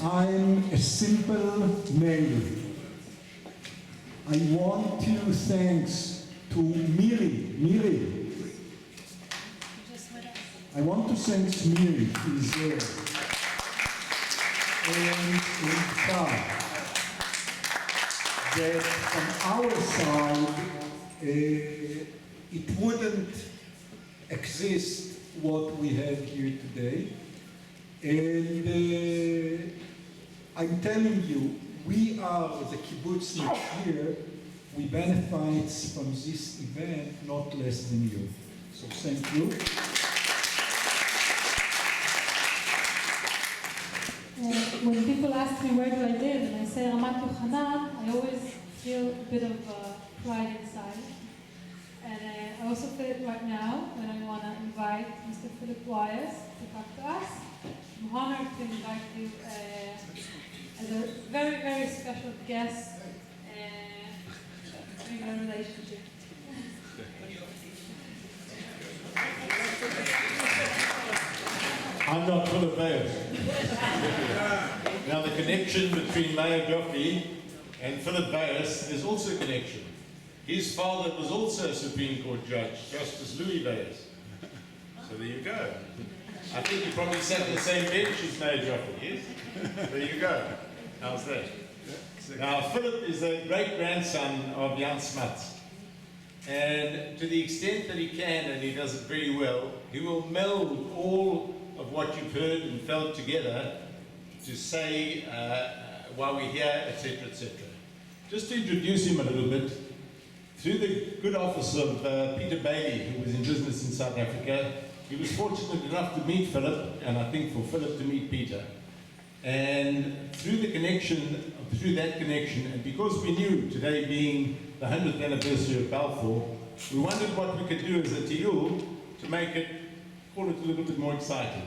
I'm a simple male. I want to thanks to Miri. I want to thank Miri, who is there. And that from our side, it wouldn't exist what we have here today. And I'm telling you, we are, the kibbutznik here, we benefit from this event not less than you. So thank you. When people ask me where do I live and I say Ramat Yochanan, I always feel a bit of pride inside. And I also feel it right now when I want to invite Mr. Philip Weyers to talk to us. I'm honored to invite you as a very, very special guest in our relationship. I'm not Philip Weyers. Now the connection between Mayor Joffrey and Philip Weyers is also a connection. His father was also a Supreme Court judge, Justice Louis Weyers. So there you go. I think he probably sat on the same bench as Mayor Joffrey, yes? There you go. How's that? Now Philip is a great-grandson of Jan Smuts. And to the extent that he can, and he does it very well, he will meld all of what you've heard and felt together to say while we're here, etc., etc. Just to introduce him a little bit, through the good office of Peter Bailey, who was in business in South Africa, he was fortunate enough to meet Philip, and I think for Philip to meet Peter. And through the connection, through that connection, and because we knew today being the 100th anniversary of Balfour, we wondered what we could do as a Tiyul to make it, call it a little bit more exciting.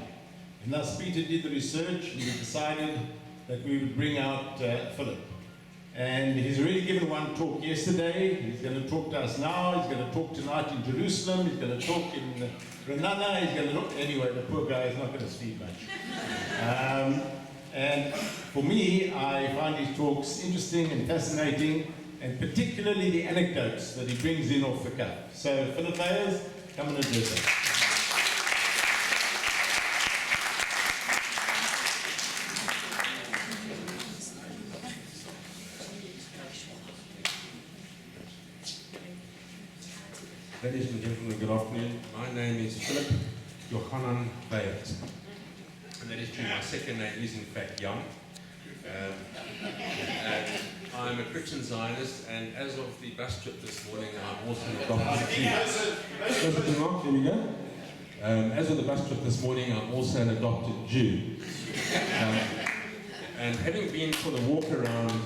And thus Peter did the research, and we decided that we would bring out Philip. And he's already given one talk yesterday. He's going to talk to us now. He's going to talk tonight in Jerusalem. He's going to talk in Renana. He's going to talk anyway. The poor guy is not going to sleep much. And for me, I find his talks interesting and fascinating, and particularly the anecdotes that he brings in off the cuff. So, Philip Weyers, come and address us. Ladies and gentlemen, good afternoon. My name is Philip Yochanan Weyers. And that is true, my second name is in fact Jan. And I'm a Christian Zionist, and as of the bus trip this morning, I'm also an adopted Jew. Here we go. As of the bus trip this morning, I'm also an adopted Jew. And having been for the walk around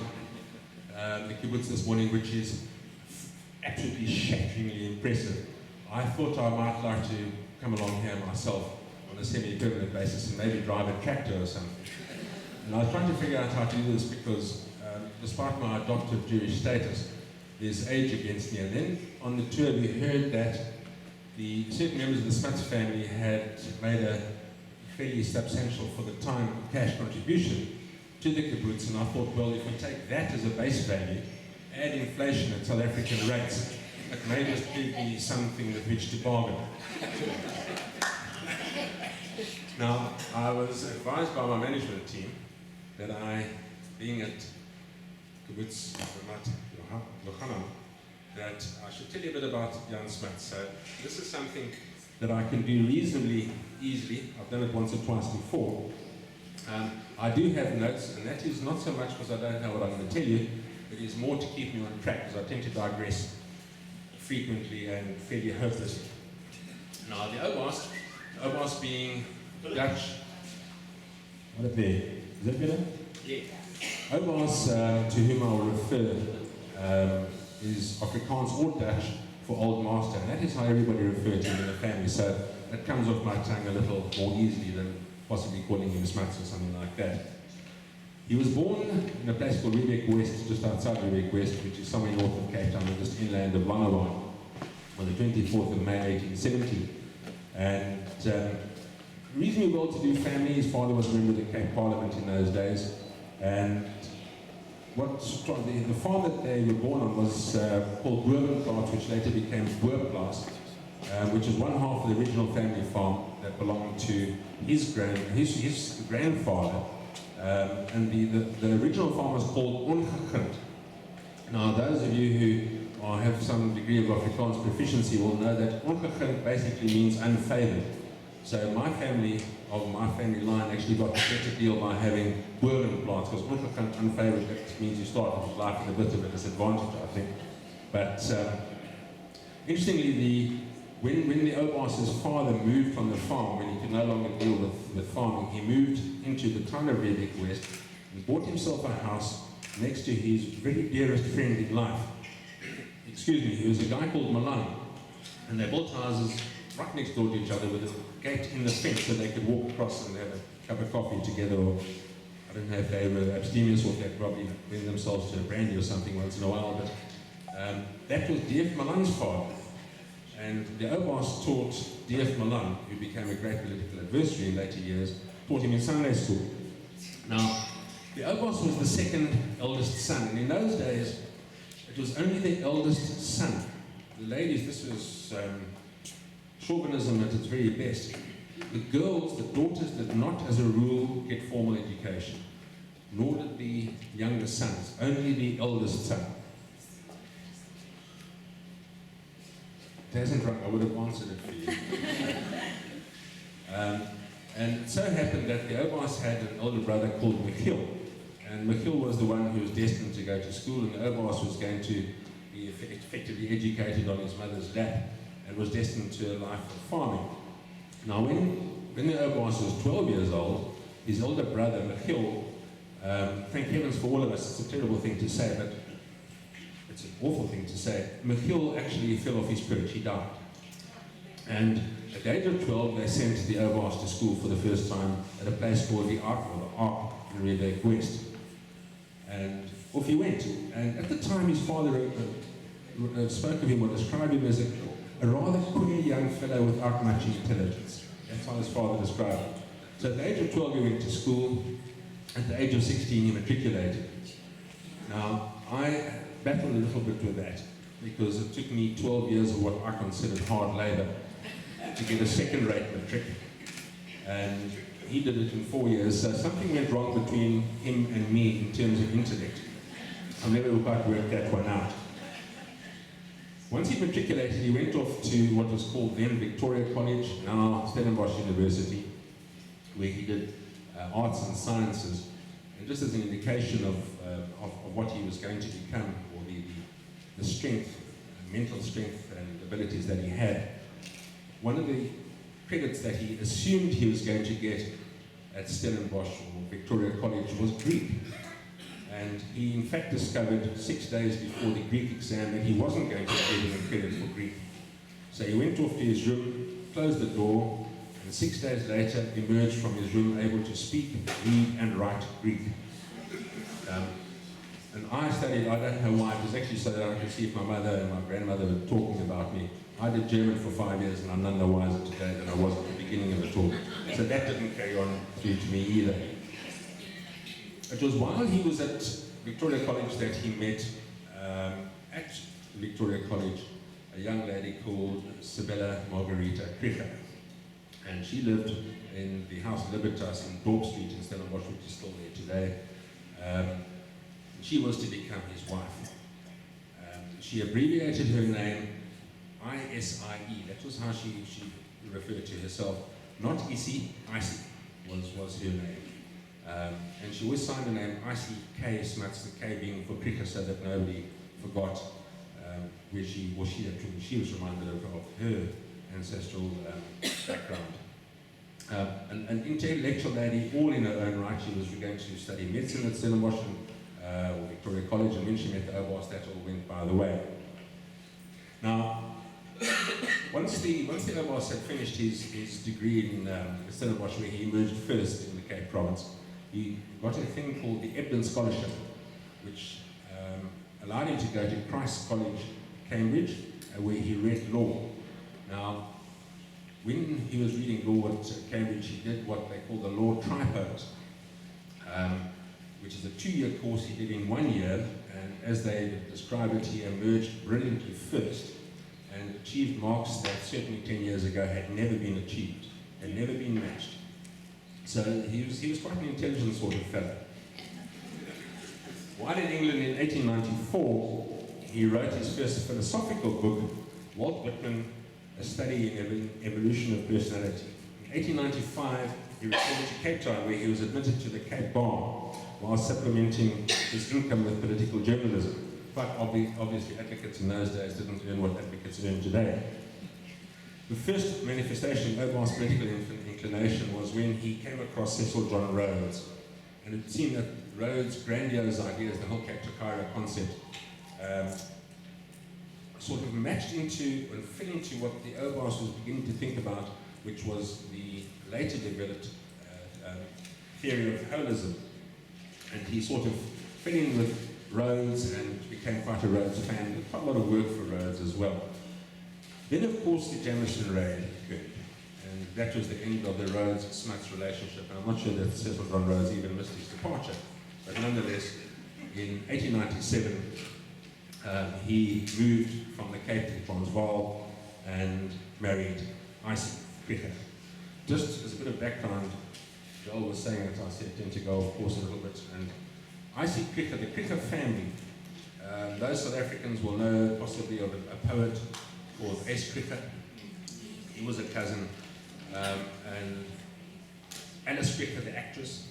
the kibbutz this morning, which is absolutely shatteringly impressive, I thought I might like to come along here myself on a semi-permanent basis and maybe drive a tractor or something. And I was trying to figure out how to do this because despite my adoptive Jewish status, there's age against me. And then on the tour we heard that the certain members of the Smuts family had made a fairly substantial, for the time, cash contribution to the kibbutz, and I thought, well, if we take that as a base value, add inflation at South African rates, it may just give me something with which to bargain. Now, I was advised by my management team that I, being at Kibbutz Ramat Yochanan, that I should tell you a bit about Jan Smuts. So this is something that I can do reasonably easily. I've done it once or twice before. I do have notes, and that is not so much because I don't know what I'm going to tell you, it is more to keep me on track, because I tend to digress frequently and fairly hopelessly. Now, the Obast being Dutch. What up there? Is that better? Yeah. Obast, to whom I'll refer, is Afrikaans or Dutch for Old Master, and that is how everybody refers to him in the family, so it comes off my tongue a little more easily than possibly calling him Smuts or something like that. He was born in a place called Riebeek West, just outside Riebeek West, which is somewhere north of Cape Town, and just inland of Langewan, on the 24th of May 1870. And reasonably well-to-do family. His father was a member of the Cape Parliament in those days, and the farm that they were born on was called Boerenplaats, which later became Boerplaats, which is one half of the original family farm that belonged to his grandfather. And the original farm was called Ongegund. Now, those of you who have some degree of Afrikaans proficiency will know that Ongegund basically means unfavored. So my family line actually got a better deal by having Boerenplaats, because Ongegund unfavored, that means you start with life at a bit of a disadvantage, I think. But interestingly, when the Obaas's father moved from the farm, when he could no longer deal with farming, he moved into the town of Reddick West and bought himself a house next to his very dearest friend in life. Excuse me, he was a guy called Malan, and they built houses right next door to each other with a gate in the fence so they could walk across and have a cup of coffee together, or I don't know if they were abstemious or if they'd probably bring themselves to a brandy or something once in a while, but that was D.F. Malan's father. And the Obaas taught D.F. Malan, who became a great political adversary in later years, taught him in Sunday school. Now, the Obaas was the second eldest son, and in those days, it was only the eldest son. The ladies, this was chauvinism at its very best. The girls, the daughters, did not, as a rule, get formal education, nor did the younger sons, only the eldest son. It hasn't rung, I would have answered it for you. And it so happened that the Obaas had an older brother called Michiel, and Michiel was the one who was destined to go to school, and the Obaas was going to be effectively educated on his mother's lap, and was destined to a life of farming. Now, when the Obaas was 12 years old, his older brother, Michiel, thank heavens for all of us, it's a terrible thing to say, but it's an awful thing to say, Michiel actually fell off his perch, he died. And at the age of 12, they sent the Obaas to school for the first time at a place called the Ark in Reddick West. And off he went. And at the time, his father spoke of him or described him as a rather queer young fellow without much intelligence. That's how his father described him. So at the age of 12, he went to school. At the age of 16, he matriculated. Now, I battled a little bit with that because it took me 12 years of what I considered hard labor to get a second-rate matric. And he did it in 4 years. So something went wrong between him and me in terms of intellect. I've never quite worked that one out. Once he matriculated, he went off to what was called then Victoria College, now Stellenbosch University, where he did arts and sciences. And just as an indication of what he was going to become, or the strength, mental strength and abilities that he had, one of the credits that he assumed he was going to get at Stellenbosch or Victoria College was Greek. And he in fact discovered 6 days before the Greek exam that he wasn't going to get any credit for Greek. So he went off to his room, closed the door, and 6 days later emerged from his room able to speak, read and write Greek. And I studied, I don't know why, it was actually so that I could see if my mother and my grandmother were talking about me. I did German for 5 years and I'm none the wiser today than I was at the beginning of the talk. So that didn't carry on through to me either. It was while he was at Victoria College that he met, at Victoria College, a young lady called Sibella Margarita Kricher. And she lived in the House Libertas in Dorp Street in Stellenbosch, which is still there today. She was to become his wife. She abbreviated her name I-S-I-E. That was how she referred to herself. Not Issy, Icy was her name. And she always signed the name Icy K. Smuts, the K being for Kricher, so that nobody forgot where she was reminded of her ancestral background. An intellectual lady, all in her own right. She was going to study medicine at Stellenbosch or Victoria College, and when she met the Obaas, that all went by the way. Now, once the Obaas had finished his degree in Stellenbosch, where he emerged first in the Cape Province, he got a thing called the Ebden Scholarship, which allowed him to go to Christ's College, Cambridge, where he read law. Now, When he was reading law at Cambridge, he did what they call the law tripos, which is a 2-year course he did in 1 year, and as they describe it, he emerged brilliantly first and achieved marks that certainly 10 years ago had never been achieved, had never been matched. So he was quite an intelligent sort of fellow. While in England in 1894, he wrote his first philosophical book, Walt Whitman, A Study in Evolution of Personality. In 1895, he returned to Cape Town, where he was admitted to the Cape Bar while supplementing his income with political journalism. But obviously, advocates in those days didn't earn what advocates earn today. The first manifestation of Omar's political inclination was when he came across Cecil John Rhodes. And it seemed that Rhodes' grandiose ideas, the whole Cape to Cairo concept, sort of matched into and fell into what the Obas was beginning to think about, which was the later developed theory of holism. And he sort of fell in with Rhodes and became quite a Rhodes fan. Did quite a lot of work for Rhodes as well. Then, of course, the Jameson raid occurred, and that was the end of the Rhodes-Smuts relationship. And I'm not sure that Cecil John Rhodes even missed his departure, but nonetheless, in 1897, he moved from the Cape to Transvaal and married Isaac Cricker. Just as a bit of background, Joel was saying that I said tend to go off course a little bit, and Isaac Cricker, the Cricker family, those South Africans will know possibly of a poet called S. Cricker. He was a cousin, and Alice Cricker, the actress,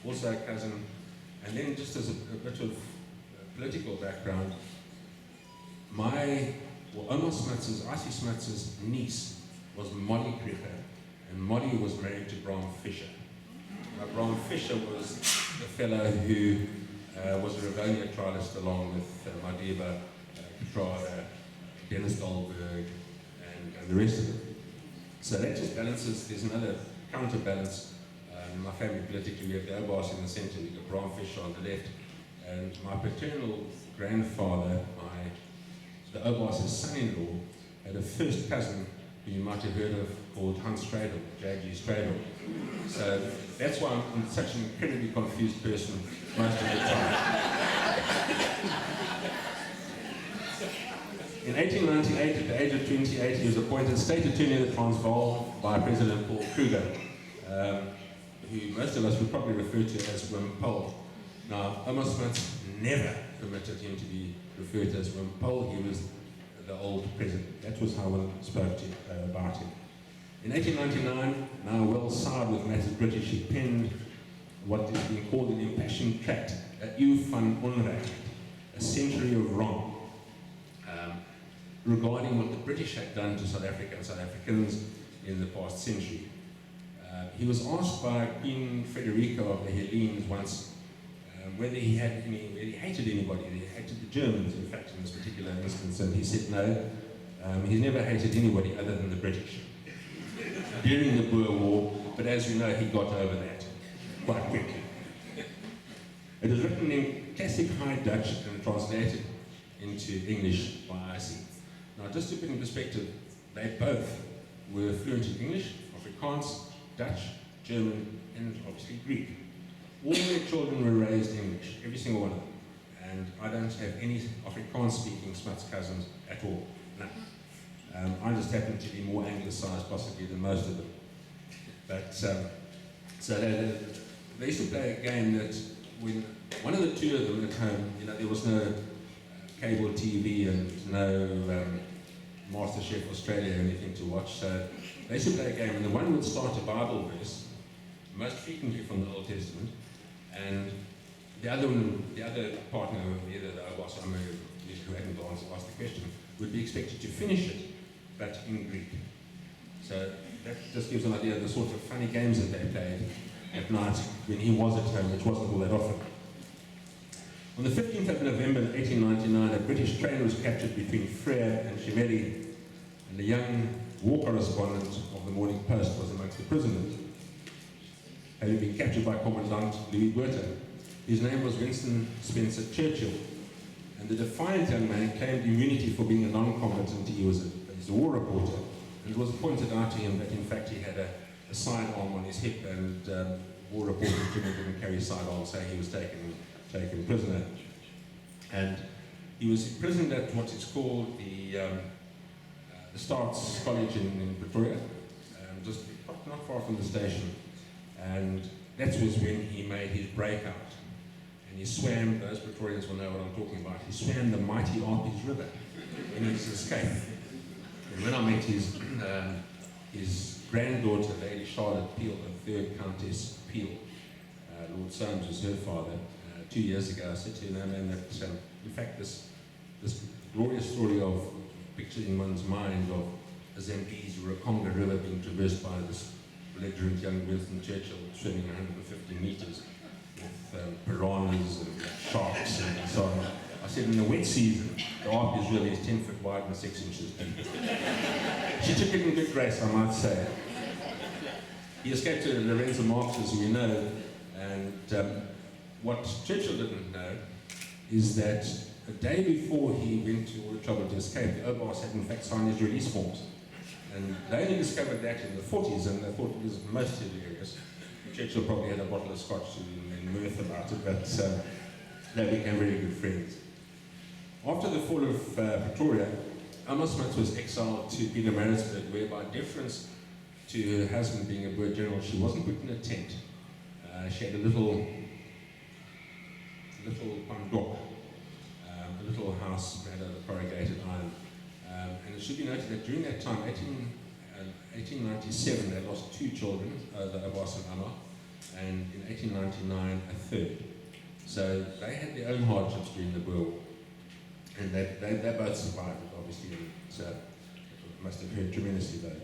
also a cousin. And then just as a bit of political background, Omar Smuts' Isaac Smuts' niece was Molly Cricker, and Molly was married to Bram Fischer. Now, Bram Fischer was the fellow who was a Rivonia trialist along with Madiba, Petrarca, Dennis Dahlberg, and the rest of it. So that just balances. There's another counterbalance. In my family politically, we have the Obas in the centre, we got Bram Fischer on the left, and my paternal grandfather, the Obas' son-in-law, had a first cousin who you might have heard of called Hans Stradel, J.G. Stradel. So that's why I'm such an incredibly confused person most of the time. In 1898, at the age of 28, he was appointed State Attorney of the Transvaal by President Paul Kruger, who most of us would probably refer to as Wimpole. Now, Omar Smuts never permitted him to be referred to as Wimpole. He was the old president. That was how one spoke about him. In 1899, now well soured with matters British, he penned what is being called an impassioned tract, a Eeuw van Onrecht, a century of wrong, regarding what the British had done to South Africa and South Africans in the past century. He was asked by Queen Frederica of the Hellenes once whether he hated anybody. He hated the Germans, in fact, in this particular instance, and he said no, he's never hated anybody other than the British during the Boer War, but as you know, he got over that quite quickly. It was written in classic High Dutch and translated into English by Isaac. Now, just to put in perspective, they both were fluent in English, Afrikaans, Dutch, German, and obviously Greek. All their children were raised English, every single one of them. And I don't have any Afrikaans-speaking Smuts cousins at all, none. I just happen to be more anglicised possibly than most of them. But, so they used to play a game that when one of the two of them at home, there was no cable TV and no MasterChef Australia or anything to watch, so they used to play a game, and the one would start a Bible verse, most frequently from the Old Testament, and the other partner, either the Obas or who hadn't asked the question, would be expected to finish it, but in Greek. So that just gives an idea of the sort of funny games that they played at night when he was at home, which wasn't all that often. On the 15th of November 1899, a British train was captured between Frere and Chimeli, and the young war correspondent of the Morning Post was amongst the prisoners, having been captured by Commandant Louis Botha. His name was Winston Spencer Churchill, and the defiant young man claimed immunity for being a non-combatant. He was a war reporter, And it was pointed out to him that in fact he had a sidearm on his hip, and war reported to him didn't carry sidearms, so he was taken prisoner. And he was imprisoned at what is called the Starts College in Pretoria, just not far from the station. And that was when he made his breakout. And he swam, those Pretorians will know what I'm talking about, he swam the mighty Arpies River in his escape. And when I met his granddaughter, Lady Charlotte Peel, the third Countess Peel, Lord Soames was her father, 2 years ago, I said to him, man, that in fact this glorious story of pictured in one's mind of a Zambezi or a Congo River being traversed by this belligerent young Winston Churchill swimming 150 meters with piranhas and sharks and so on. I said, in the wet season, the Arpies River is 10 foot wide and 6 inches deep. She took it in good grace, I might say. He escaped to Lorenzo Marx, as we know, and what Churchill didn't know is that a day before he went to all the trouble to escape, the OBOS had in fact signed his release forms. And they only discovered that in the 40s, and they thought it was most hilarious. Churchill probably had a bottle of scotch and mirth about it, but they became very good friends. After the fall of Pretoria, Alma Smith was exiled to Pietermaritzburg, where by deference to her husband being a Boer general, she wasn't put in a tent. She had a little pandok, a little house made out of corrugated iron. And it should be noted that during that time, 1897, they lost 2 children, the Abbas and Amma, and in 1899, a third. So they had their own hardships during the Boer War. And they both survived it, obviously, and so it must have hurt tremendously, though.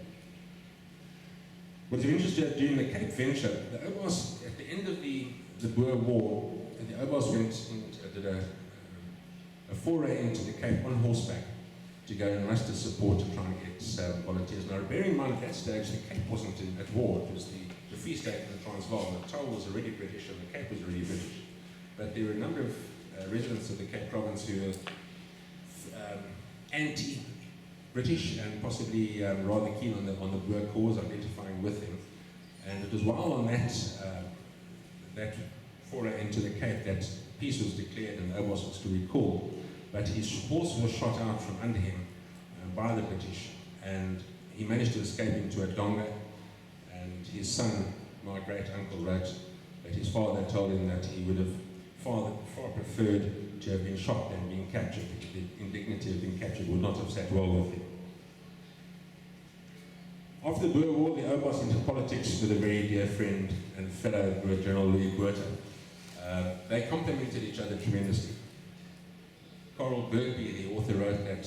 What's of interest during the Cape venture, the Obos, at the end of the Boer War, the Obos went and did a foray into the Cape on horseback to go and muster support to try and get volunteers. Now, bear in mind at that stage, the Cape wasn't at war, it was the Free State and the Transvaal. The Toll was already British and the Cape was already British. But there were a number of residents of the Cape Province who were anti-British and possibly rather keen on the Boer cause, identifying with him. And it was while on that foray into the Cape that peace was declared and Obos was to be recalled. But his horse was shot out from under him by the British, and he managed to escape into a donga. And his son, my great uncle, wrote that his father told him that he would have far preferred to have been shot than being captured, because the indignity of being captured would not have sat well with him. After the Boer War, the Obos into politics with a very dear friend and fellow Boer General Louis Botha. They complemented each other tremendously. Carl Bergby, the author, wrote that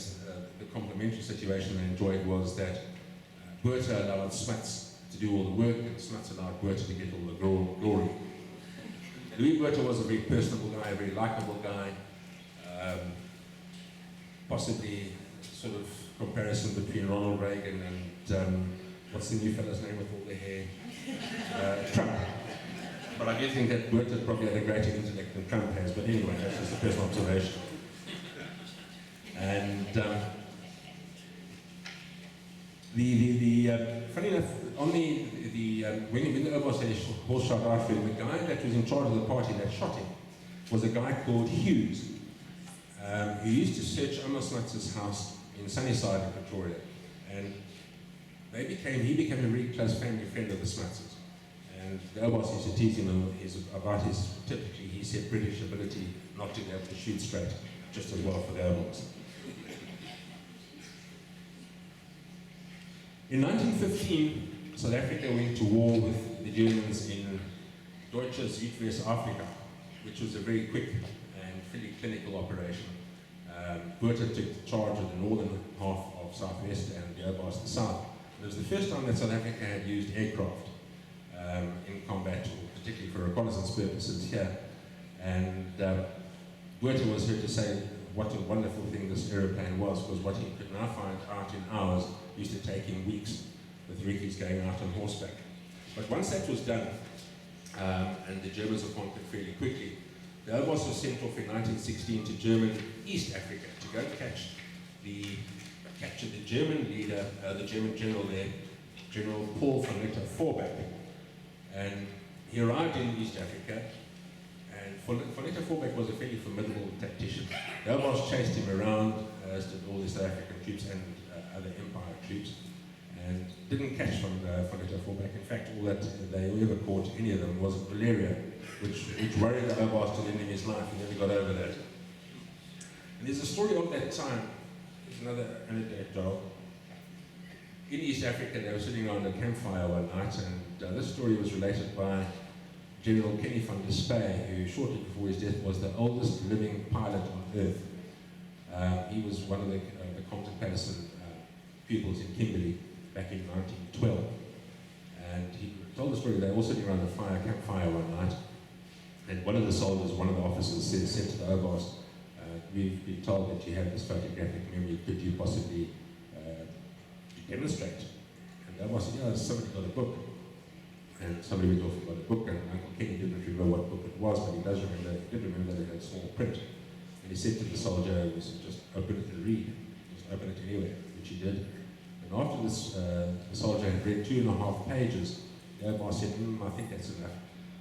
the complementary situation they enjoyed was that Botha allowed Smuts to do all the work, and Smuts allowed Botha to get all the glory. Louis Botha was a very personable guy, a very likable guy, possibly sort of comparison between Ronald Reagan and what's the new fellow's name with all the hair? Trump. But I do think that Botha probably had a greater intellect than Trump has, but anyway, that's just a personal observation. And funny enough, on when the Obos had his horse shot out for him, the guy that was in charge of the party that shot him was a guy called Hughes, who used to search Amos Smuts' house in Sunnyside in Pretoria. And he became a really close family friend of the Smutses. And the Obos used to tease him about his, typically, he said, British ability not to be able to shoot straight, just as well for the Obos. In 1915, South Africa went to war with the Germans in Deutsche Südwestafrika, which was a very quick and fairly clinical operation. Botha took charge of the northern half of Southwest and the Obos the south. It was the first time that South Africa had used aircraft in combat, particularly for reconnaissance purposes here. And Botha was heard to say what a wonderful thing this aeroplane was what he could now find out in hours used to take him weeks with Rickies going out on horseback. But once that was done, and the Germans were conquered fairly quickly, the Obos was sent off in 1916 to German East Africa to go catch the captured the German leader, the German general there, General Paul von Lettow-Vorbeck. And he arrived in East Africa, and von Lettow-Vorbeck was a fairly formidable tactician. The Oberst chased him around, as did all the South African troops and other empire troops, and didn't catch von Lettow-Vorbeck. In fact, all that they ever caught, any of them, was malaria, which worried the Oberst till the end of his life. He never got over that. And there's a story of that time. There's another anecdote, Joel. In East Africa, they were sitting around a campfire one night, and this story was related by General Kenny van der Spey, who shortly before his death was the oldest living pilot on Earth. He was one of the Compton Patterson pupils in Kimberley back in 1912. And he told the story, they were all sitting around a campfire one night, and one of the soldiers, one of the officers said to the Oberst, we've been told that you have this photographic memory, could you possibly demonstrate? And the Oberst said, yeah, somebody got a book. And somebody went off and got a book, and Uncle Kenny didn't remember what book it was, but he did remember that it had small print. And he said to the soldier, he said, just open it and read, just open it anywhere, which he did. And after this, the soldier had read 2.5 pages, the Oberst said, I think that's enough.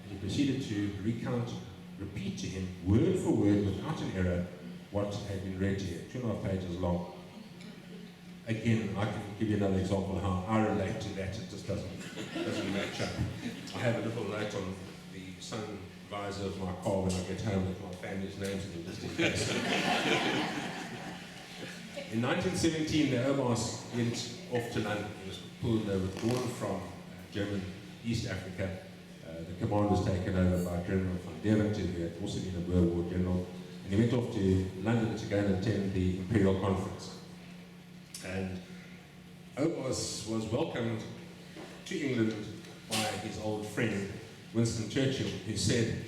And he proceeded to repeat to him, word for word, without an error, what had been read to him, 2.5 pages long. Again, I can give you another example of how I relate to that. It just doesn't match up. I have a little note on the sun visor of my car when I get home with my family's names in it, just in case. In 1917, the Oberst went off to London. He was withdrawn from German East Africa. The command was taken over by General van Deventer, who had also been a Boer War general. And he went off to London to go and attend the Imperial Conference. And Oberst was welcomed to England by his old friend, Winston Churchill, who said,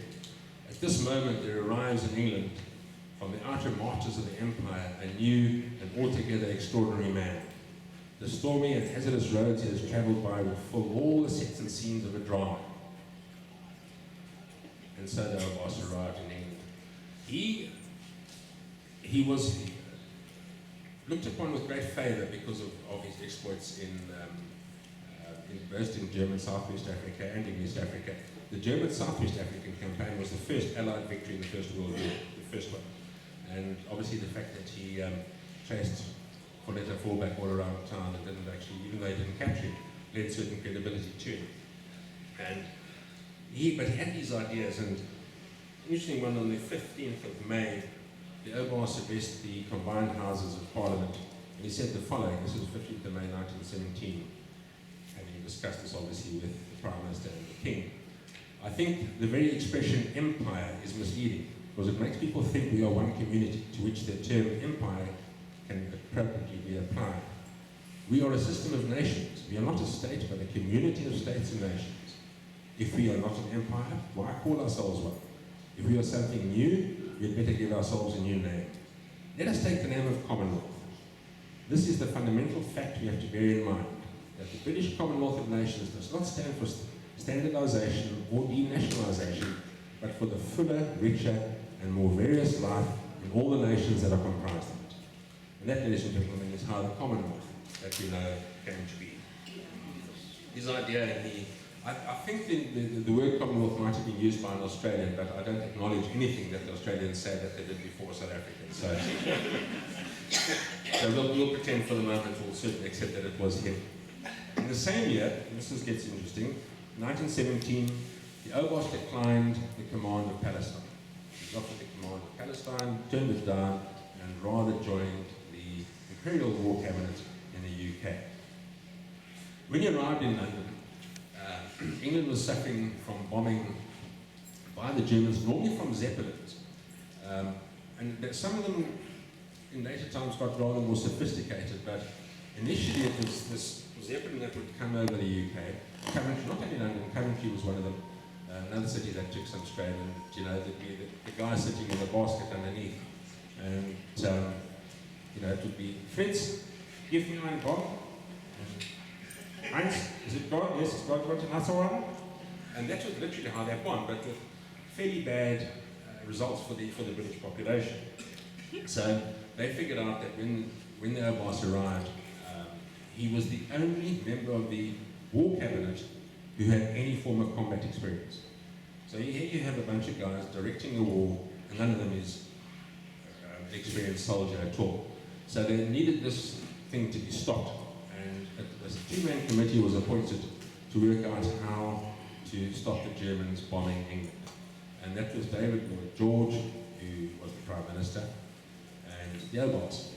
at this moment there arrives in England, from the outer marches of the empire, a new and altogether extraordinary man. The stormy and hazardous roads he has travelled by will fill all the sets and scenes of a drama. And so the Oberst arrived in England. He was looked upon with great favour because of his exploits in both in German Southwest Africa and in East Africa. The German Southwest African campaign was the first Allied victory in the First World War, the first one. And obviously the fact that he chased von Lettow-Vorbeck all around town and didn't actually, even though he didn't capture him, lent certain credibility to him. And but he had these ideas, and an interesting one on the 15th of May, the Oberst addressed the combined houses of Parliament, and he said the following. This was 15th of May 1917, having discussed this obviously with the Prime Minister and the King. I think the very expression empire is misleading, because it makes people think we are one community to which the term empire can appropriately be applied. We are a system of nations. We are not a state, but a community of states and nations. If we are not an empire, why call ourselves one? If we are something new, we had better give ourselves a new name. Let us take the name of Commonwealth. This is the fundamental fact we have to bear in mind, that the British Commonwealth of Nations does not stand for standardization or denationalization, but for the fuller, richer, and more various life in all the nations that are comprised of it. And that, ladies and gentlemen, is how the Commonwealth that we know came to be. His idea, I think the word Commonwealth might have been used by an Australian, but I don't acknowledge anything that the Australians say that they did before South Africans. So we'll pretend for the moment, we'll certainly accept that it was him. In the same year, and this gets interesting, 1917, the Oberst declined the command of Palestine. He offered the command of Palestine, turned it down, and rather joined the Imperial War Cabinet in the UK. When he arrived in London, England was suffering from bombing by the Germans, normally from Zeppelins. And that some of them in later times got rather more sophisticated, but initially it was this Zeppelin that would come over the UK. Coventry, not only London, Coventry was one of them. Another city that took some strain, and the guy sitting in the basket underneath. And it would be, Fritz, give me one bomb. Heinz, is it gone? Yes, it's gone. Want another one? And that was literally how they won, but with fairly bad results for the British population. So they figured out that when when the Obas arrived, he was the only member of the war cabinet who had any form of combat experience. So here you have a bunch of guys directing the war, and none of them is an experienced soldier at all. So they needed this thing to be stopped, and a two-man committee was appointed to work out how to stop the Germans bombing England. And that was David Lloyd George, who was the Prime Minister, and the Obas.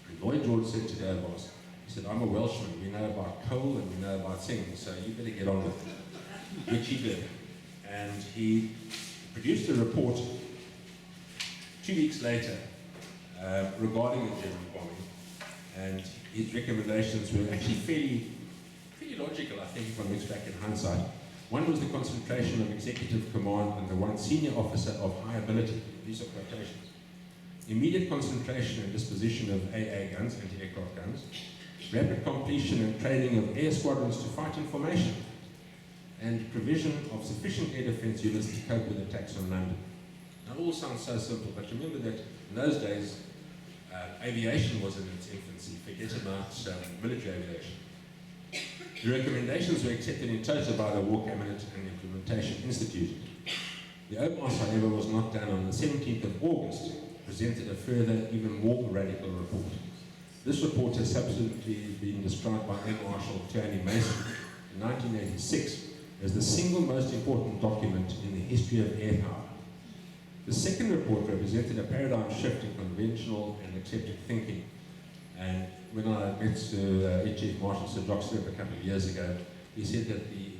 And Lloyd George said to the Obas, he said, I'm a Welshman, we know about coal and we know about things, so you better get on with it. Which he did. And he produced a report 2 weeks later regarding the German bombing, and his recommendations were actually fairly logical, I think, if one looks back in hindsight. One was the concentration of executive command under one senior officer of high ability. These are quotations. Immediate concentration and disposition of AA guns, anti-aircraft guns. Rapid completion and training of air squadrons to fight in formation. And provision of sufficient air defense units to cope with attacks on London. Now, it all sounds so simple, but remember that in those days, aviation was in its infancy. Forget about military aviation. The recommendations were accepted in total by the War Cabinet and Implementation Institute. The Obas, however, was not done on the 17th of August, presented a further, even more radical report. This report has subsequently been described by Air Marshal Tony Mason in 1986 as the single most important document in the history of air power. The second report represented a paradigm shift in conventional and accepted thinking. And when I met Air Chief Marshal Sir Jock Slip a couple of years ago, he said that the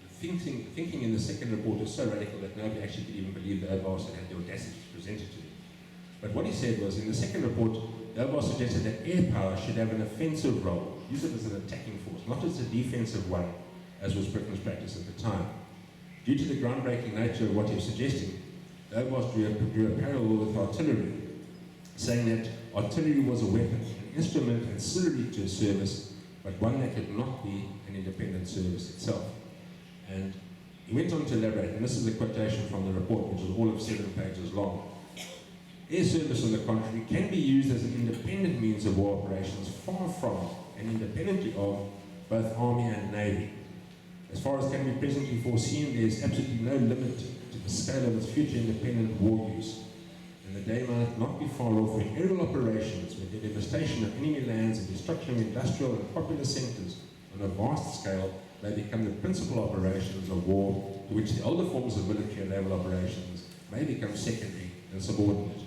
thinking in the second report was so radical that nobody actually could even believe the Obas had the audacity to present it to him. But what he said was, in the second report, the Obas suggested that air power should have an offensive role, use it as an attacking force, not as a defensive one, as was Britain's practice at the time. Due to the groundbreaking nature of what he was suggesting, the Obas drew a parallel with artillery, saying that artillery was a weapon, an instrument ancillary to a service, but one that could not be an independent service itself. And he went on to elaborate, and this is a quotation from the report, which is all of 7 pages long. Air service, on the contrary, can be used as an independent means of war operations, far from and independently of both Army and Navy. As far as can be presently foreseen, there is absolutely no limit to the scale of its future independent war use. And the day might not be far off when aerial operations, with the devastation of enemy lands and destruction of industrial and popular centres on a vast scale, may become the principal operations of war, to which the older forms of military and naval operations may become secondary and subordinate.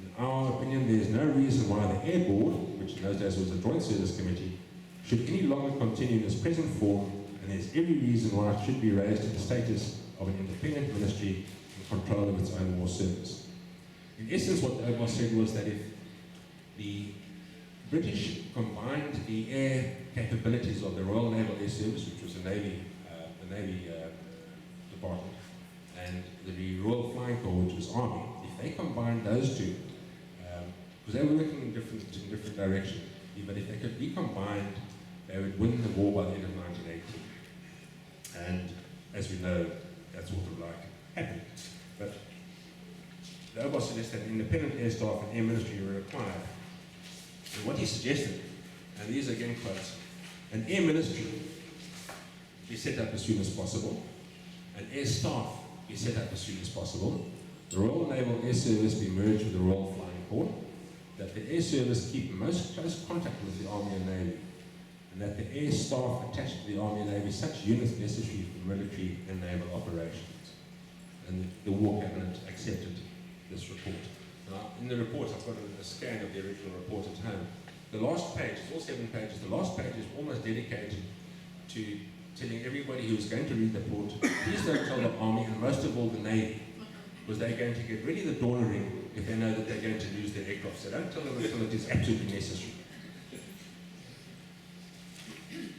In our opinion, there is no reason why the Air Board, which in those days was a Joint Service Committee, should any longer continue in its present form, and there's every reason why it should be raised to the status of an independent ministry in control of its own war service. In essence, what the Obas said was that if the British combined the air capabilities of the Royal Naval Air Service, which was the Navy department, and the Royal Flying Corps, which was Army, if they combined those two, because they were working in different directions, but if they could be combined, they would win the war by the end of 1918. And as we know, that's sort of like happened. But the Obas suggested that independent air staff and air ministry were required. And what he suggested, and these are again quotes, an air ministry be set up as soon as possible, an air staff be set up as soon as possible, the Royal Naval Air Service be merged with the Royal Flying Corps, that the air service keep most close contact with the Army and Navy, and that the air staff attached to the Army and Navy such units necessary for military and naval operations. And the War Cabinet accepted this report. Now, in the report, I've got a scan of the original report at home. The last page, it's all 7 pages, the last page is almost dedicated to telling everybody who was going to read the report, please don't tell the Army, and most of all the Navy, because they're going to get ready the dawn ring if they know that they're going to lose their aircraft. So don't tell them until it is absolutely necessary.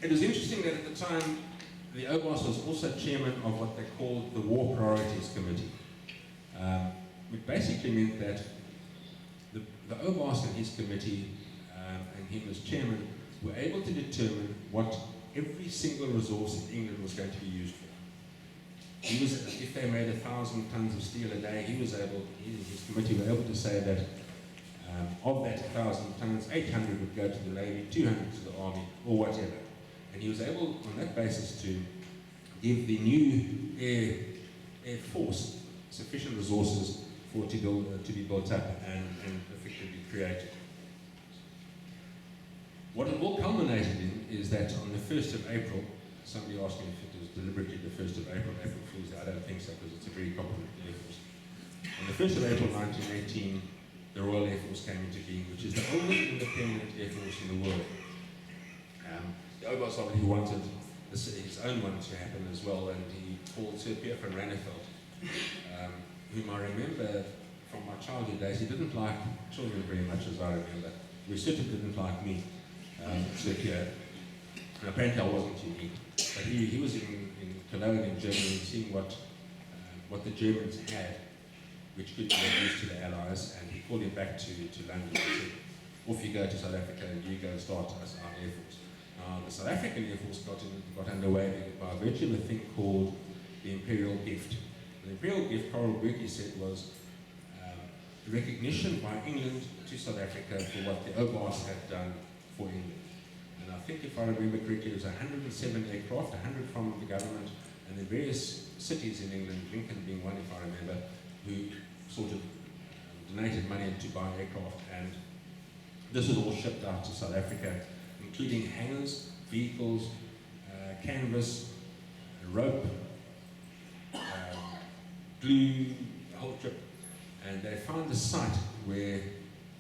It was interesting that at the time, the Obas was also chairman of what they called the War Priorities Committee, which basically meant that the Obas and his committee, and him as chairman, were able to determine what every single resource in England was going to be used for. He was, if they made 1,000 tons of steel a day, he was able, his committee were able to say that Of that 1,000 tons, 800 would go to the Navy, 200 to the Army, or whatever. And he was able, on that basis, to give the new Air Force sufficient resources for it to be built up and effectively created. What it all culminated in is that on the 1st of April, somebody asked me if it was deliberately the 1st of April, April Fool's Day. I don't think so, because it's a very competent Air Force. On the 1st of April 1918, the Royal Air Force came into being, which is the oldest independent Air Force in the world. The Oberst obviously wanted his own one to happen as well, and he called Sir Pierre van Renneveld, whom I remember from my childhood days. He didn't like children very much, as I remember. He certainly didn't like me, Sir Pierre. And apparently I wasn't unique. But he was in Cologne in Germany, seeing what the Germans had, which could be of use to the Allies, and he called him back to London and said, off you go to South Africa and you go and start as our Air Force. The South African Air Force got underway by virtue of a thing called the Imperial Gift. The Imperial Gift, Karl Berkey said, was recognition by England to South Africa for what the Oberst had done for England. And I think, if I remember correctly, it was 107 aircraft, 100 from the government, and the various cities in England, Lincoln being one, if I remember, who sort of donated money to buy aircraft, and this was all shipped out to South Africa, including hangars, vehicles, canvas, rope, glue, the whole trip. And they found a site where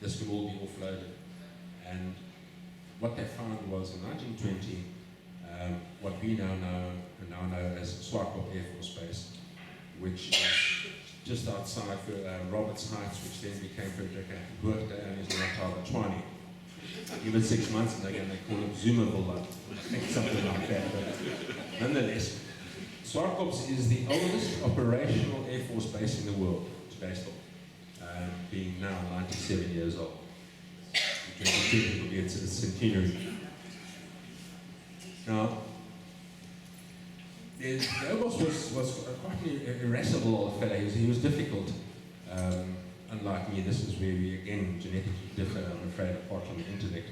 this could all be offloaded. And what they found was in 1920, what we now know as Swartkrop Air Force Base, which is just outside Roberts Heights, which then became Frederica Hoogte and is now Tabatwani. Give it 6 months and again they call it Zoomable, I think something like that. But nonetheless, Swartkrop is the oldest operational Air Force base in the world, today still, being now 97 years old. It will be its centenary. Now, the Oberst was quite an irascible old fellow. He was difficult. Unlike me, this is where we again genetically differ, I'm afraid, apart from the intellect.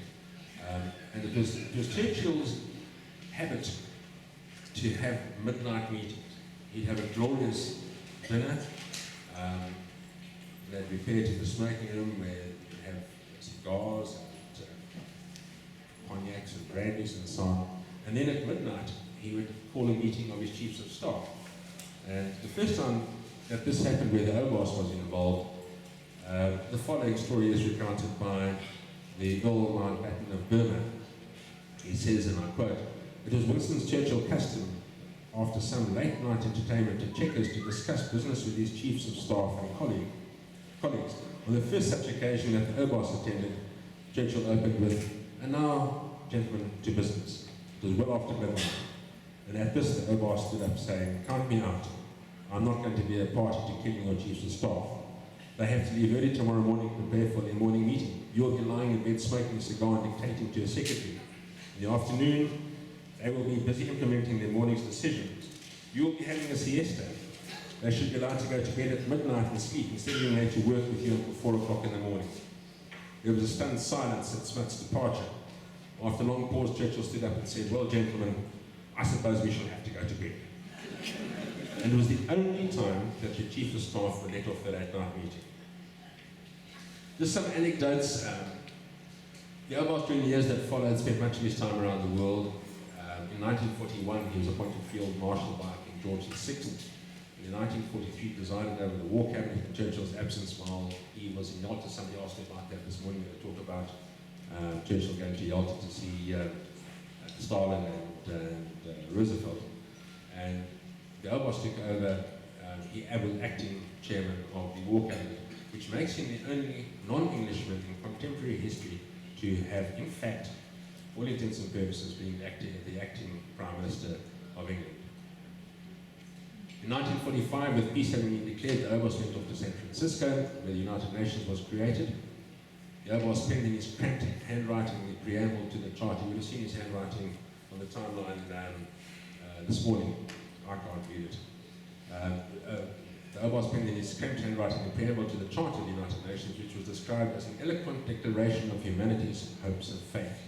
And it was Churchill's habit to have midnight meetings. He'd have a glorious dinner. They'd repair to the smoking room where they'd have cigars and cognacs and brandies and so on. And then at midnight, he would call a meeting of his chiefs of staff. And the first time that this happened where the Oberst was involved, the following story is recounted by the Earl Mountbatten of Burma. He says, and I quote, "It was Winston Churchill custom, after some late night entertainment at Chequers, to discuss business with his chiefs of staff and colleagues. On the first such occasion that the Oberst attended, Churchill opened with, 'And now, gentlemen, to business.' It was well after midnight. And at this, the Oberst stood up saying, 'Count me out. I'm not going to be a party to killing your chiefs of staff. They have to leave early tomorrow morning to prepare for their morning meeting. You'll be lying in bed smoking a cigar and dictating to a secretary. In the afternoon, they will be busy implementing their morning's decisions. You'll be having a siesta. They should be allowed to go to bed at midnight and sleep instead of being made to work with you until 4 o'clock in the morning.' There was a stunned silence at Smuts' departure. After a long pause, Churchill stood up and said, 'Well, gentlemen, I suppose we shall have to go to bed.' And it was the only time that the chief of staff were let off the late night meeting. Just some anecdotes. The Oberst, during the years that followed, spent much of his time around the world. In 1941, he was appointed Field Marshal by King George VI. In 1943, presided over the War Cabinet in Churchill's absence while he was in Yalta. Somebody asked me about that this morning. They talked about Churchill going to Yalta to see Stalin and Roosevelt. And the Oberst took over, he was acting chairman of the War Cabinet, which makes him the only non-Englishman in contemporary history to have, in fact, for all intents and purposes, being the acting Prime Minister of England. In 1945, with peace having been declared, the Oberst went off to San Francisco, where the United Nations was created. The Oberst penned in his cramped handwriting the preamble to the Charter. You would have seen his handwriting on the timeline this morning. I can't read it. The Oberst penned in his cramped handwriting the preamble to the Charter of the United Nations. Nations, which was described as an eloquent declaration of humanity's hopes and faith.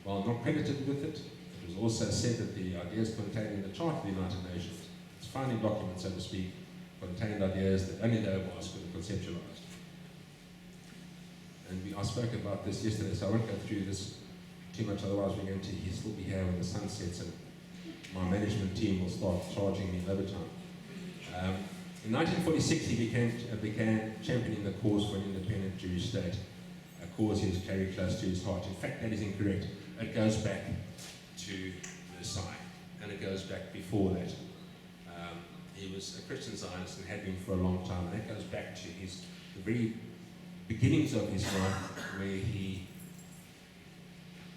While not credited with it, it was also said that the ideas contained in the Charter of the United Nations, its founding document, so to speak, contained ideas that only the Oboz could have conceptualized. And I spoke about this yesterday, so I won't go through this too much, otherwise we're going to still be here when the sun sets and my management team will start charging me overtime. In 1946, he began championing the cause for an independent Jewish state, a cause he has carried close to his heart. In fact, that is incorrect. It goes back to Versailles, and it goes back before that. He was a Christian Zionist and had been for a long time, and that goes back to the very beginnings of his life, where he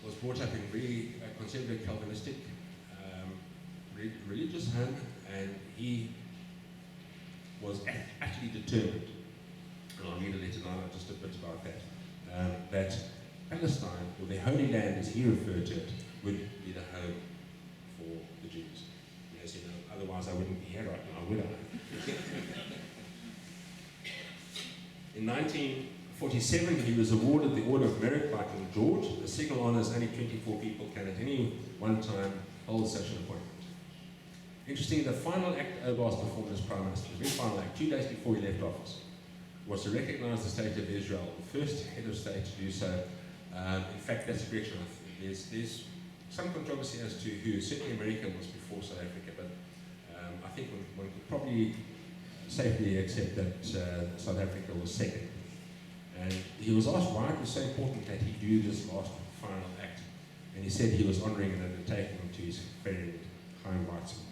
was brought up in very conservative Calvinistic religious home, and he was actually determined, and I'll read a letter now just a bit about that, that Palestine, or the Holy Land as he referred to it, would be the home for the Jews. And as you know, otherwise I wouldn't be here right now, would I? In 1947, he was awarded the Order of Merit by King George. The signal honours only 24 people can at any one time hold such an appointment. Interesting, the final act Oboz performed as Prime Minister, the very final act, 2 days before he left office, was to recognise the State of Israel, the first head of state to do so. In fact, that's a correction. There's some controversy as to who. Certainly America was before South Africa, but I think one could probably safely accept that South Africa was second. And he was asked why it was so important that he do this last final act. And he said he was honouring an undertaking to his friend, Chaim Weizmann.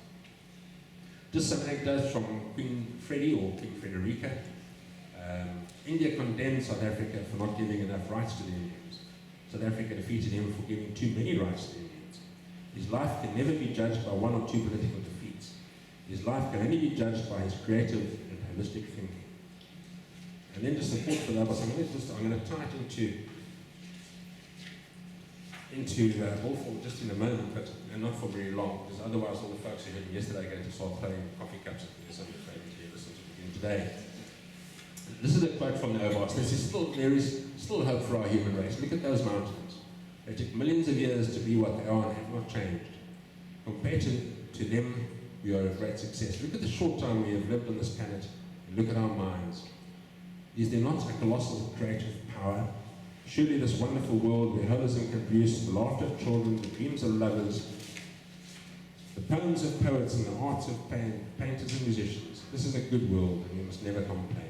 Just some anecdotes from Queen Freddie or Queen Frederica. India condemned South Africa for not giving enough rights to the Indians. South Africa defeated him for giving too many rights to the Indians. His life can never be judged by 1 or 2 political defeats. His life can only be judged by his creative and holistic thinking. And then just support for the Oboz. I'm going to tie it into Balfour just in a moment, but not for very long, because otherwise all the folks who heard me yesterday are going to start throwing coffee cups at me, so I'm afraid to listen to it today. This is a quote from the Oboz. There is still hope for our human race. Look at those mountains. They took millions of years to be what they are and have not changed. Compared to them, we are a great success. Look at the short time we have lived on this planet, and look at our minds. Is there not a colossal creative power? Surely this wonderful world where holism can produce the laughter of children, the dreams of lovers, the poems of poets, and the arts of painters and musicians. This is a good world, and we must never complain.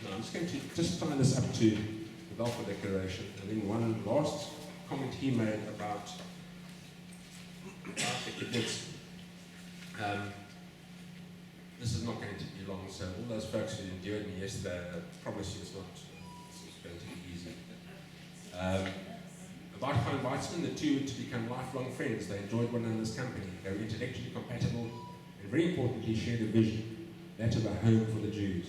Now, I'm just going to tie this up to the Balfour Declaration, and then one last comment he made about the Kibbutz. This is not going to be long, so all those folks who endured me yesterday, I promise you it's not going to be easy. About Chaim Weizmann, the two were to become lifelong friends. They enjoyed one another's company. They were intellectually compatible, and very importantly, shared a vision, that of a home for the Jews.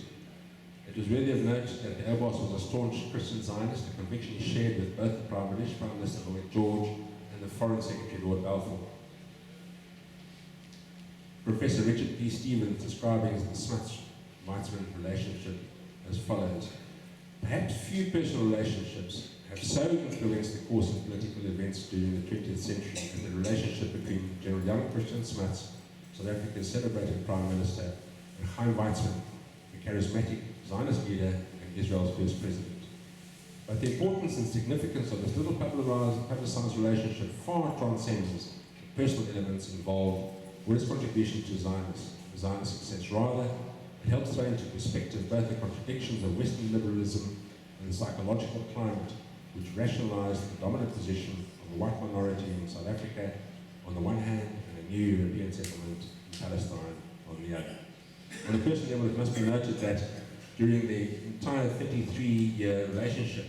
It was worthy of note that the Oboz was a staunch Christian Zionist, a conviction he shared with both the Prime Minister Lloyd George and the Foreign Secretary Lord Balfour. Professor Richard P. Stevens describing the Smuts-Weizmann relationship as follows. Perhaps few personal relationships have so influenced the course of political events during the 20th century as the relationship between General Young Christian Smuts, South Africa's celebrated Prime Minister, and Chaim Weizmann, the charismatic Zionist leader and Israel's first president. But the importance and significance of this little publicized relationship far transcends the personal elements involved or its contribution to Zionist success. Rather, it helps throw into perspective both the contradictions of Western liberalism and the psychological climate which rationalized the dominant position of the white minority in South Africa on the one hand and a new European settlement in Palestine on the other. On a personal level, it must be noted that during the entire 33-year relationship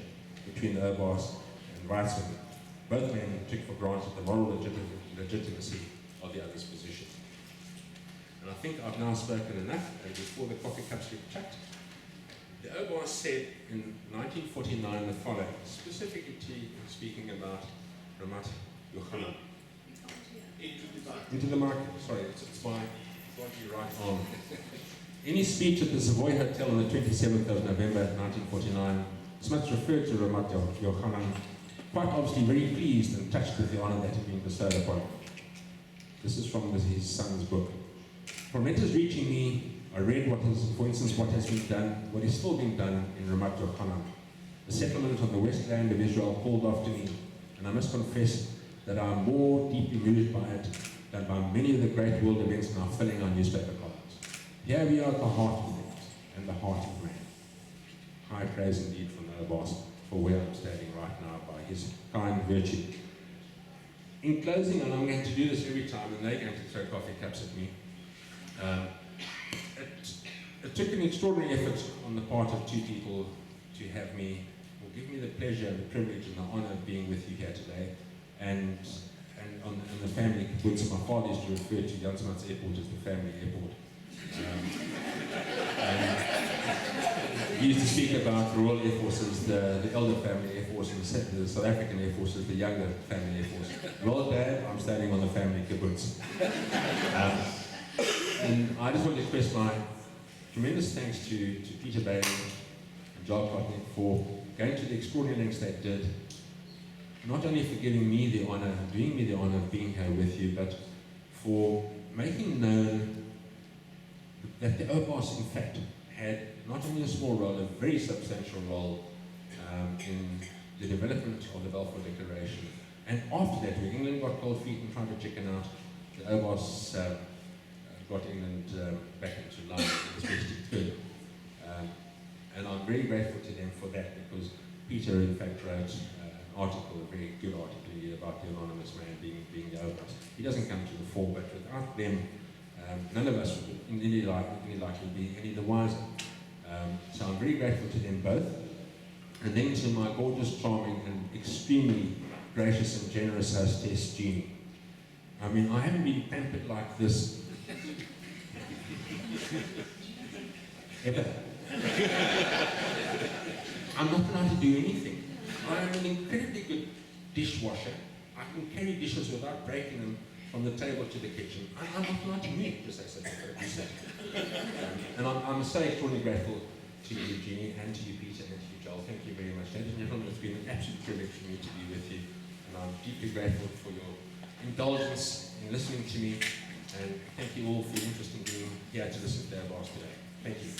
between the Oboz and Weizmann, both men took for granted the moral legitimacy of the other's position. And I think I've now spoken enough, and before the coffee cups get chucked, the Oboz said in 1949 the following, specifically speaking about Ramat Yochanan. Into the mic. Sorry, it's my body right arm. In his speech at the Savoy Hotel on the 27th of November 1949, Smuts referred to Ramat Yochanan, quite obviously very pleased and touched with the honor that had been bestowed upon him. This is from his son's book. From letters reaching me, I read for instance, what has been done, what is still being done in Ramat Yochanan. The settlement on the west land of Israel called after me, and I must confess that I am more deeply moved by it than by many of the great world events now filling our newspaper columns. Here we are at the heart of things, and the heart of man. High praise indeed for Noah Boss, for where I'm standing right now by his kind virtue. In closing, and I'm going to do this every time, and they're going to throw coffee cups at me, it took an extraordinary effort on the part of two people to have me, or give me the pleasure and the privilege and the honor of being with you here today, and on the family kibbutz. My father used to refer to Jan Smuts Airport as the family airport. He used to speak about the Royal Air Force as the elder family Air Force, and the South African Air Force as the younger family Air Force. Well, Dad, I'm standing on the family kibbutz. And I just want to express my tremendous thanks to Peter Bailey and Joel Kotnick for going to the extraordinary lengths they did, not only for giving me the honor, doing me the honor of being here with you, but for making known that the OBOS, in fact, had not only a small role, a very substantial role in the development of the Balfour Declaration. And after that, when England got cold feet and tried to chicken out, the OBOS got England back into line as best it could. And I'm very grateful to them for that, because Peter, in fact, wrote an article, a very good article about the anonymous man being the OBOS. He doesn't come to the fore, but without them, none of us would in any likely be any the wiser. So I'm very grateful to them both. And then to my gorgeous, charming, and extremely gracious and generous hostess, Jeannie. I mean, I haven't been pampered like this ever. I'm not allowed to do anything. I'm an incredibly good dishwasher. I can carry dishes without breaking them from the table to the kitchen. I'm not allowed to mute, to say something. And I'm so extraordinarily grateful to you, Jeannie, and to you, Peter, and to you, Joel. Thank you very much. Ladies and gentlemen, it's been an absolute privilege for me to be with you, and I'm deeply grateful for your indulgence in listening to me, and thank you all for your interest in being here to listen to our boss today. Thank you.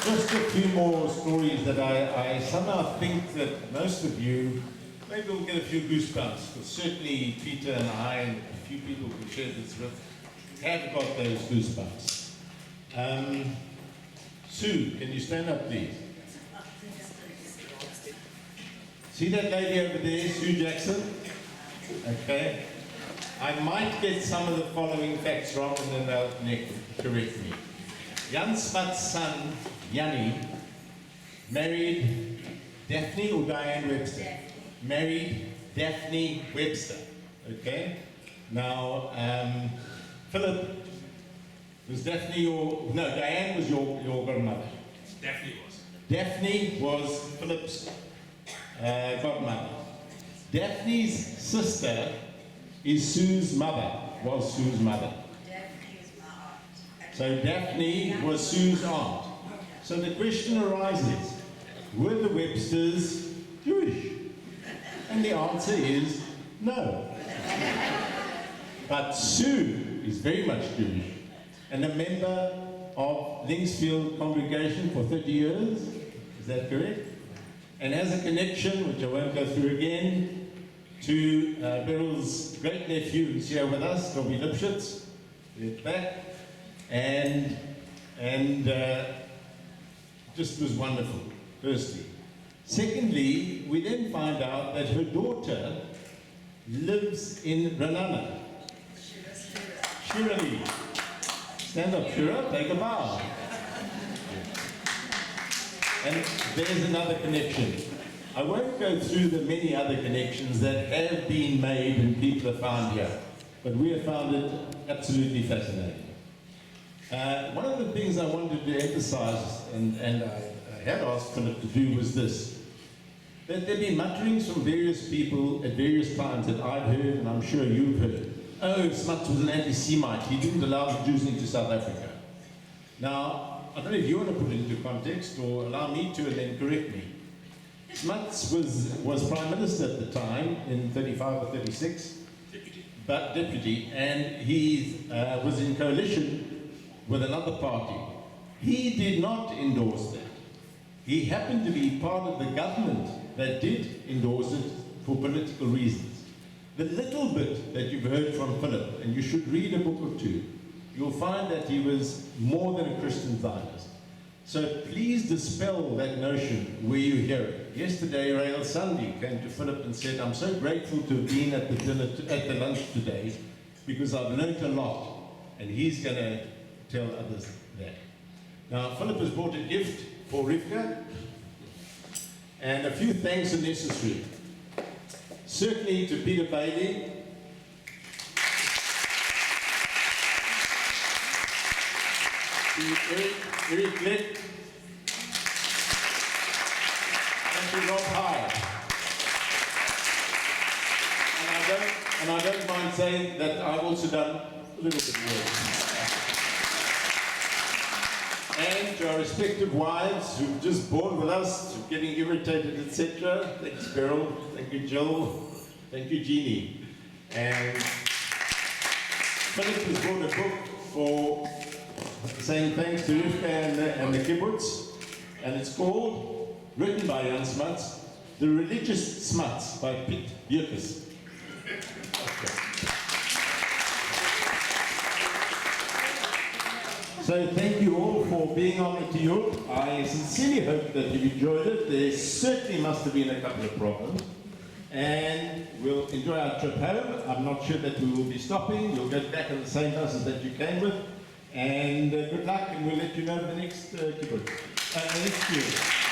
Just a few more stories that I somehow think that most of you maybe will get a few goosebumps, because certainly Peter and I and a few people who shared this with have got those goosebumps. Sue, can you stand up, please? See that lady over there, Sue Jackson? Okay. I might get some of the following facts wrong, and then they'll correct me. Jan Smuts' son, Yanni, married Daphne or Diane Webster? Married Daphne Webster. Okay? Now, Philip, was Daphne your... No, Diane was your godmother. Daphne was. Daphne was Philip's godmother. Daphne's sister is Sue's mother, was Sue's mother. So Daphne was Sue's aunt. So the question arises, were the Websters Jewish? And the answer is no. But Sue is very much Jewish, and a member of Linksfield congregation for 30 years, is that correct? And has a connection, which I won't go through again, to Beryl's great-nephew who's here with us, Robbie Lipschitz, back. And just was wonderful, firstly. Secondly, we then find out that her daughter lives in Renana. Shirley. Stand up, Shira, take a bow. And there's another connection. I won't go through the many other connections that have been made and people have found here, but we have found it absolutely fascinating. One of the things I wanted to emphasize, and I had asked Philip to do, was this. that there be mutterings from various people at various times that I've heard, and I'm sure you've heard. Oh, Smuts was an anti-Semite. He didn't allow the Jews into South Africa. Now, I don't know if you want to put it into context or allow me to and then correct me. Smuts was Prime Minister at the time in 35 or 36. Deputy, and he was in coalition with another party. He did not endorse that. He happened to be part of the government that did endorse it for political reasons. The little bit that you've heard from Philip, and you should read a book or two, you'll find that he was more than a Christian Zionist. So please dispel that notion where you hear it. Yesterday, Rael Sandi came to Philip and said, I'm so grateful to have been at the lunch today because I've learnt a lot, and he's going to tell others that. Now, Philip has brought a gift for Rivka, and a few thanks are necessary. Certainly to Peter Bailey, to Eric Lick, and to Rob Hyde. And I don't mind saying that I've also done a little bit more. And to our respective wives who've just borne with us, who've getting irritated, etc. Thanks, Beryl. Thank you, Jill. Thank you, Jeannie. And Philip has brought a book for saying thanks to Rivka and the Kibbutz, and it's called, written by Jan Smuts, The Religious Smuts by Piet Bierkes. So thank you all for being on the Tiyut. I sincerely hope that you've enjoyed it. There certainly must have been a couple of problems. And we'll enjoy our trip home. I'm not sure that we will be stopping. You'll go back on the same buses that you came with. And good luck, and we'll let you know the next kibbutz. Next year.